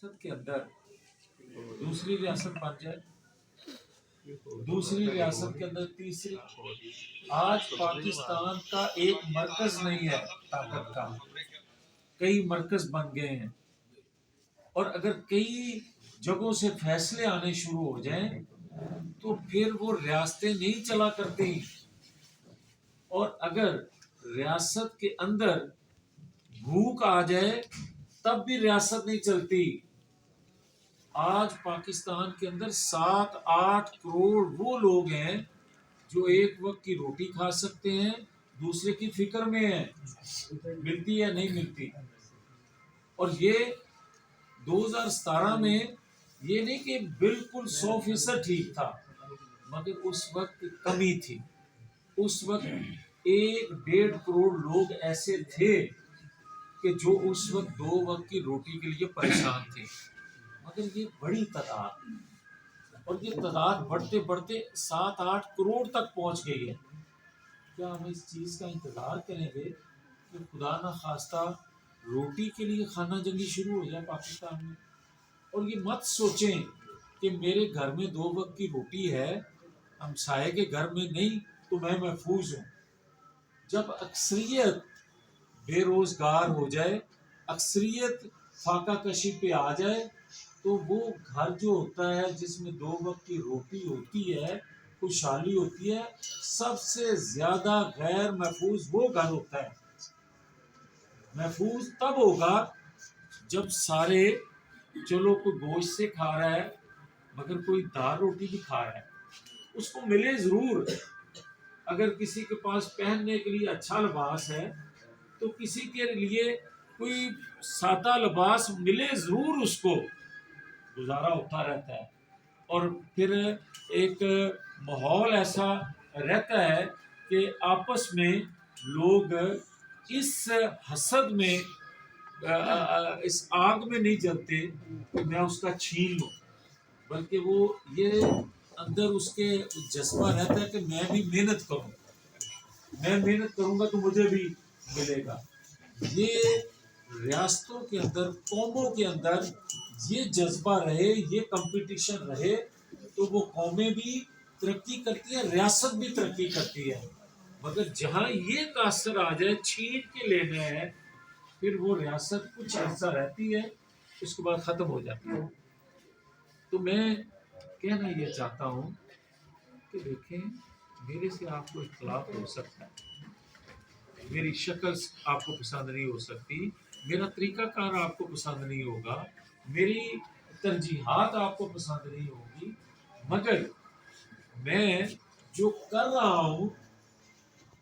ریاست کے اندر دوسری ریاست بن جائے، دوسری ریاست کے اندر تیسری. آج پاکستان کا ایک مرکز نہیں ہے طاقت کا، کئی مرکز بن گئے ہیں، اور اگر کئی جگہوں سے فیصلے آنے شروع ہو جائیں تو پھر وہ ریاستیں نہیں چلا کرتی، اور اگر ریاست کے اندر بھوک آ جائے تب بھی ریاست نہیں چلتی. آج پاکستان کے اندر 7-8 کروڑ وہ لوگ ہیں جو ایک وقت کی روٹی کھا سکتے ہیں، دوسرے کی فکر میں ہیں ملتی ہے نہیں ملتی. اور یہ 2017 میں یہ نہیں کہ بالکل 100% ٹھیک تھا، مگر اس وقت کمی تھی. اس وقت 1-1.5 کروڑ لوگ ایسے تھے کہ جو اس وقت 2 وقت کی روٹی کے لیے پریشان تھے. مگر یہ بڑی تعداد، اور یہ تعداد بڑھتے بڑھتے 7-8 کروڑ تک پہنچ گئی ہے. کیا ہم اس چیز کا انتظار کریں گے کہ خدا نہ خواستہ روٹی کے لیے خانہ جنگی شروع ہو جائے پاکستان میں؟ اور یہ مت سوچیں کہ میرے گھر میں 2 وقت کی روٹی ہے، ہمسائے کے گھر میں نہیں تو میں محفوظ ہوں. جب اکثریت بے روزگار ہو جائے، اکثریت فاقہ کشی پہ آ جائے، تو وہ گھر جو ہوتا ہے جس میں 2 وقت کی روٹی ہوتی ہے، خوشحالی ہوتی ہے، سب سے زیادہ غیر محفوظ وہ گھر ہوتا ہے. محفوظ تب ہوگا جب سارے، چلو کوئی گوشت سے کھا رہا ہے مگر کوئی دال روٹی بھی کھا رہا ہے، اس کو ملے ضرور. اگر کسی کے پاس پہننے کے لیے اچھا لباس ہے تو کسی کے لیے کوئی سادہ لباس ملے ضرور، اس کو گزارا ہوتا رہتا ہے. اور پھر ایک ماحول ایسا رہتا ہے کہ آپس میں لوگ اس حسد میں، اس آگ میں نہیں جلتے کہ میں اس کا چھین لوں، بلکہ وہ یہ اندر اس کے جذبہ رہتا ہے کہ میں بھی محنت کروں، میں محنت کروں گا تو مجھے بھی ملے گا. یہ ریاستوں کے اندر، قوموں کے اندر یہ جذبہ رہے، یہ کمپٹیشن رہے تو وہ قومیں بھی ترقی کرتی ہیں، ریاست بھی ترقی کرتی ہے. مگر جہاں یہ تاثر آ جائے چھین کے لینا ہے، پھر وہ ریاست کچھ عرصہ رہتی ہے، اس کے بعد ختم ہو جاتی ہے. تو میں کہنا یہ چاہتا ہوں کہ دیکھیں، میرے سے آپ کو اختلاف ہو سکتا ہے، میری شکل آپ کو پسند نہیں ہو سکتی، میرا طریقہ کار آپ کو پسند نہیں ہوگا، میری ترجیحات آپ کو پسند نہیں ہوگی، مگر میں جو کر رہا ہوں